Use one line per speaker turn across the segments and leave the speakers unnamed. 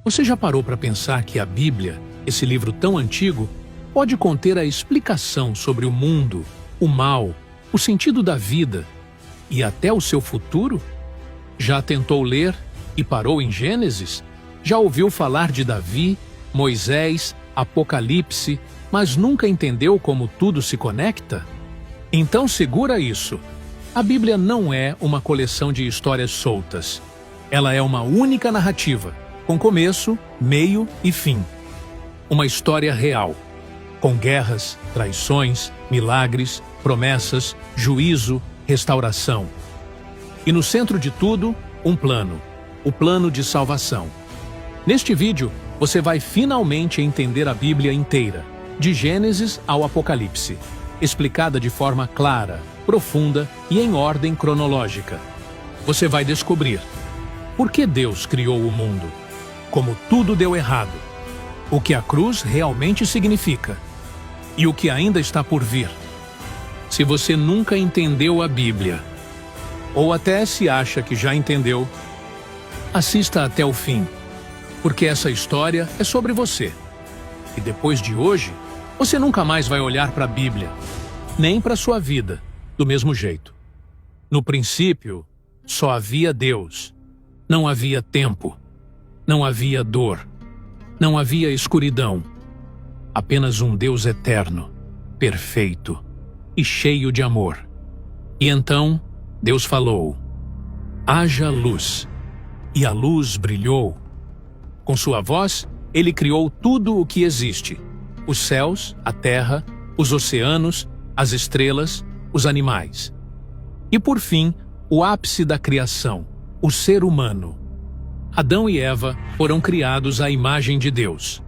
Você já parou para pensar que a Bíblia, esse livro tão antigo, pode conter a explicação sobre o mundo, o mal, o sentido da vida e até o seu futuro? Já tentou ler e parou em Gênesis? Já ouviu falar de Davi, Moisés, Apocalipse, mas nunca entendeu como tudo se conecta? Então segura isso. A Bíblia não é uma coleção de histórias soltas. Ela é uma única narrativa, com começo, meio e fim. Uma história real, com guerras, traições, milagres, promessas, juízo, restauração. E no centro de tudo, um plano, o plano de salvação. Neste vídeo, você vai finalmente entender a Bíblia inteira, de Gênesis ao Apocalipse, explicada de forma clara, profunda e em ordem cronológica. Você vai descobrir por que Deus criou o mundo, como tudo deu errado, o que a cruz realmente significa e o que ainda está por vir. Se você nunca entendeu a Bíblia, ou até se acha que já entendeu, assista até o fim, porque essa história é sobre você. E depois de hoje, você nunca mais vai olhar para a Bíblia, nem para a sua vida, do mesmo jeito. No princípio, só havia Deus. Não havia tempo. Não havia dor. Não havia escuridão. Apenas um Deus eterno, perfeito e cheio de amor. E então, Deus falou: haja luz. E a luz brilhou. Com sua voz, ele criou tudo o que existe: os céus, a terra, os oceanos, as estrelas, os animais. E por fim, o ápice da criação, o ser humano. Adão e Eva foram criados à imagem de Deus,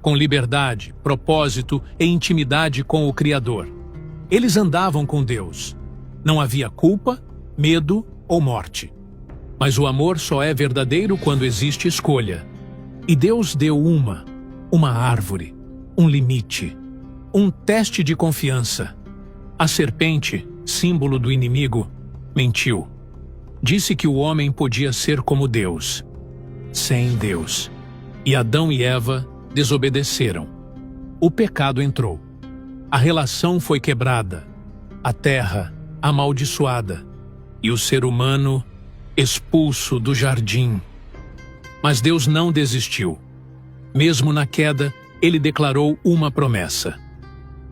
com liberdade, propósito e intimidade com o Criador. Eles andavam com Deus. Não havia culpa, medo ou morte. Mas o amor só é verdadeiro quando existe escolha. E Deus deu uma árvore, um limite, um teste de confiança. A serpente, símbolo do inimigo, mentiu. Disse que o homem podia ser como Deus, sem Deus. E Adão e Eva desobedeceram. O pecado entrou. A relação foi quebrada. A terra amaldiçoada. E o ser humano expulso do jardim. Mas Deus não desistiu. Mesmo na queda, ele declarou uma promessa: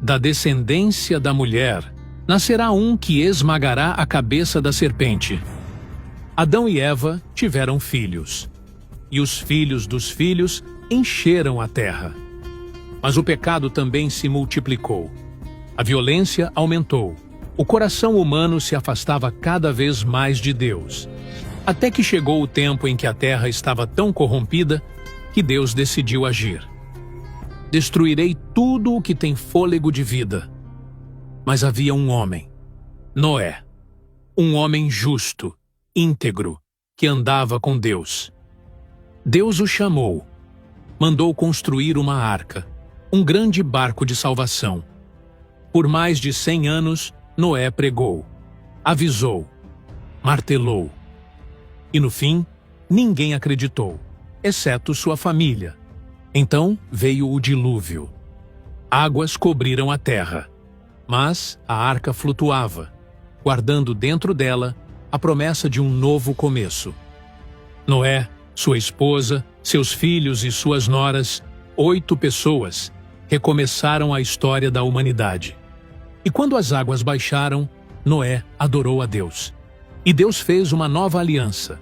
da descendência da mulher nascerá um que esmagará a cabeça da serpente. Adão e Eva tiveram filhos, e os filhos dos filhos encheram a terra. Mas o pecado também se multiplicou. A violência aumentou. O coração humano se afastava cada vez mais de Deus. Até que chegou o tempo em que a terra estava tão corrompida que Deus decidiu agir. Destruirei tudo o que tem fôlego de vida. Mas havia um homem, Noé, um homem justo, íntegro, que andava com Deus. Deus o chamou, mandou construir uma arca, um grande barco de salvação. Por mais de 100 anos, Noé pregou, avisou, martelou. E no fim, ninguém acreditou, exceto sua família. Então veio o dilúvio. Águas cobriram a terra, mas a arca flutuava, guardando dentro dela a promessa de um novo começo. Noé, sua esposa, seus filhos e suas noras, 8 pessoas, recomeçaram a história da humanidade. E quando as águas baixaram, Noé adorou a Deus. E Deus fez uma nova aliança.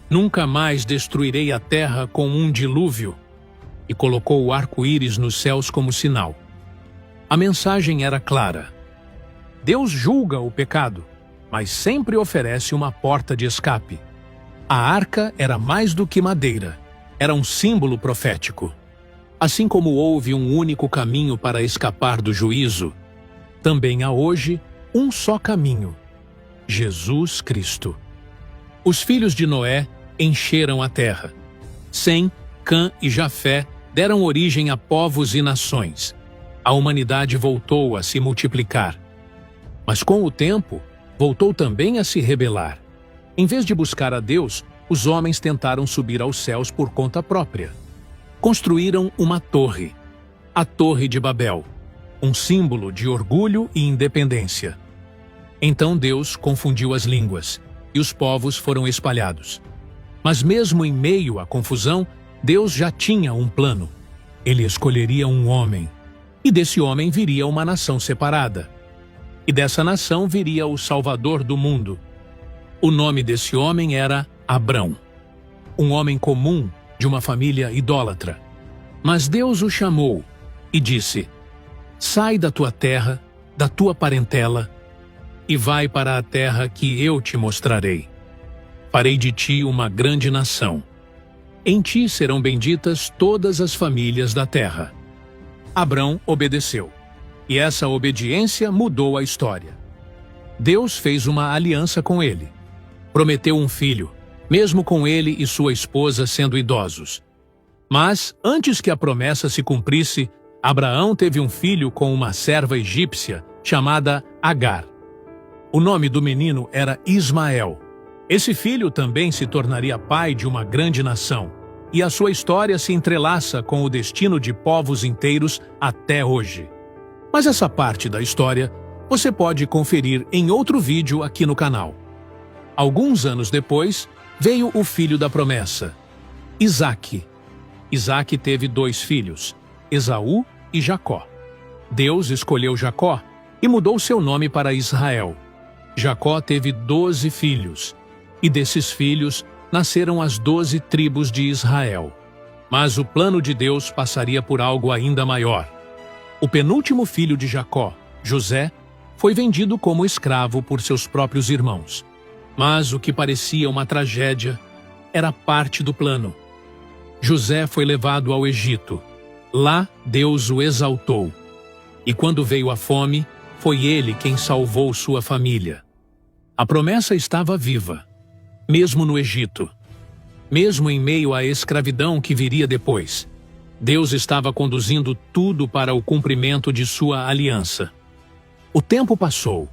Nunca mais destruirei a terra com um dilúvio. E colocou o arco-íris nos céus como sinal. A mensagem era clara. Deus julga o pecado, mas sempre oferece uma porta de escape. A arca era mais do que madeira, era um símbolo profético. Assim como houve um único caminho para escapar do juízo, também há hoje um só caminho: Jesus Cristo. Os filhos de Noé encheram a terra. Sem, Cã e Jafé deram origem a povos e nações. A humanidade voltou a se multiplicar. Mas com o tempo, voltou também a se rebelar. Em vez de buscar a Deus, os homens tentaram subir aos céus por conta própria. Construíram uma torre, a Torre de Babel, um símbolo de orgulho e independência. Então Deus confundiu as línguas, e os povos foram espalhados. Mas mesmo em meio à confusão, Deus já tinha um plano. Ele escolheria um homem, e desse homem viria uma nação separada. E dessa nação viria o Salvador do mundo. O nome desse homem era Abrão, um homem comum de uma família idólatra. Mas Deus o chamou e disse: sai da tua terra, da tua parentela, e vai para a terra que eu te mostrarei. Farei de ti uma grande nação. Em ti serão benditas todas as famílias da terra. Abrão obedeceu, e essa obediência mudou a história. Deus fez uma aliança com ele. Prometeu um filho, mesmo com ele e sua esposa sendo idosos. Mas, antes que a promessa se cumprisse, Abraão teve um filho com uma serva egípcia chamada Agar. O nome do menino era Ismael. Esse filho também se tornaria pai de uma grande nação, e a sua história se entrelaça com o destino de povos inteiros até hoje. Mas essa parte da história você pode conferir em outro vídeo aqui no canal. Alguns anos depois, veio o filho da promessa, Isaque. Isaque teve 2 filhos, Esaú e Jacó. Deus escolheu Jacó e mudou seu nome para Israel. Jacó teve 12 filhos, e desses filhos nasceram as 12 tribos de Israel. Mas o plano de Deus passaria por algo ainda maior. O penúltimo filho de Jacó, José, foi vendido como escravo por seus próprios irmãos. Mas o que parecia uma tragédia era parte do plano. José foi levado ao Egito. Lá Deus o exaltou. E quando veio a fome, foi ele quem salvou sua família. A promessa estava viva, mesmo no Egito. Mesmo em meio à escravidão que viria depois, Deus estava conduzindo tudo para o cumprimento de sua aliança. O tempo passou.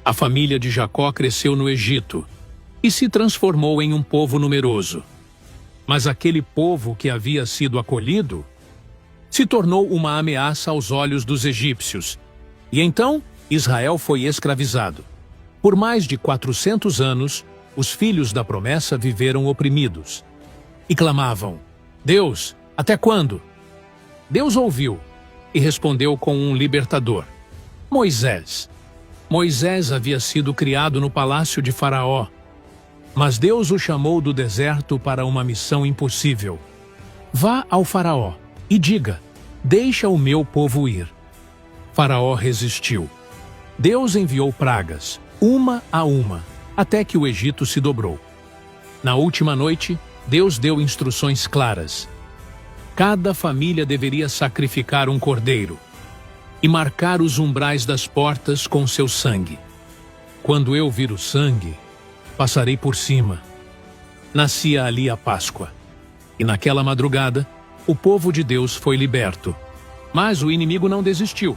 A família de Jacó cresceu no Egito e se transformou em um povo numeroso. Mas aquele povo que havia sido acolhido se tornou uma ameaça aos olhos dos egípcios. E então Israel foi escravizado. Por mais de 400 anos, os filhos da promessa viveram oprimidos. E clamavam: Deus, até quando? Deus ouviu e respondeu com um libertador, Moisés. Moisés havia sido criado no palácio de Faraó, mas Deus o chamou do deserto para uma missão impossível. Vá ao Faraó e diga: deixa o meu povo ir. Faraó resistiu. Deus enviou pragas, uma a uma, até que o Egito se dobrou. Na última noite, Deus deu instruções claras. Cada família deveria sacrificar um cordeiro e marcar os umbrais das portas com seu sangue. Quando eu vir o sangue, passarei por cima. Nascia ali a Páscoa. E naquela madrugada, o povo de Deus foi liberto. Mas o inimigo não desistiu.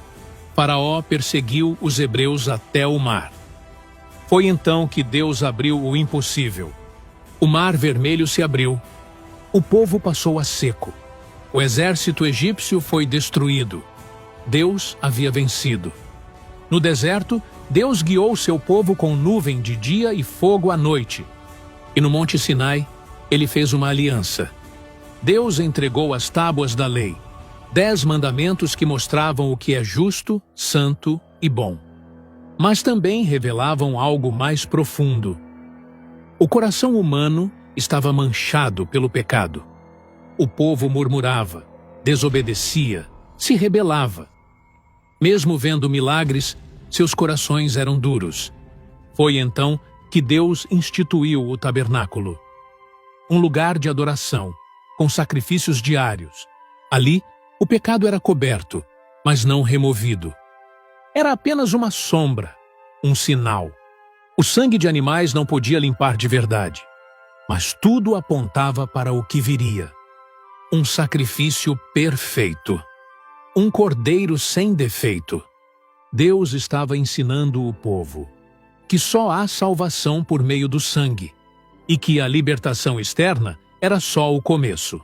Faraó perseguiu os hebreus até o mar. Foi então que Deus abriu o impossível. O mar vermelho se abriu. O povo passou a seco. O exército egípcio foi destruído. Deus havia vencido. No deserto, Deus guiou seu povo com nuvem de dia e fogo à noite. E no Monte Sinai, ele fez uma aliança. Deus entregou as tábuas da lei, 10 mandamentos que mostravam o que é justo, santo e bom. Mas também revelavam algo mais profundo. O coração humano estava manchado pelo pecado. O povo murmurava, desobedecia, se rebelava. Mesmo vendo milagres, seus corações eram duros. Foi então que Deus instituiu o tabernáculo, um lugar de adoração, com sacrifícios diários. Ali, o pecado era coberto, mas não removido. Era apenas uma sombra, um sinal. O sangue de animais não podia limpar de verdade, mas tudo apontava para o que viria. Um sacrifício perfeito. Um cordeiro sem defeito. Deus estava ensinando o povo que só há salvação por meio do sangue, e que a libertação externa era só o começo.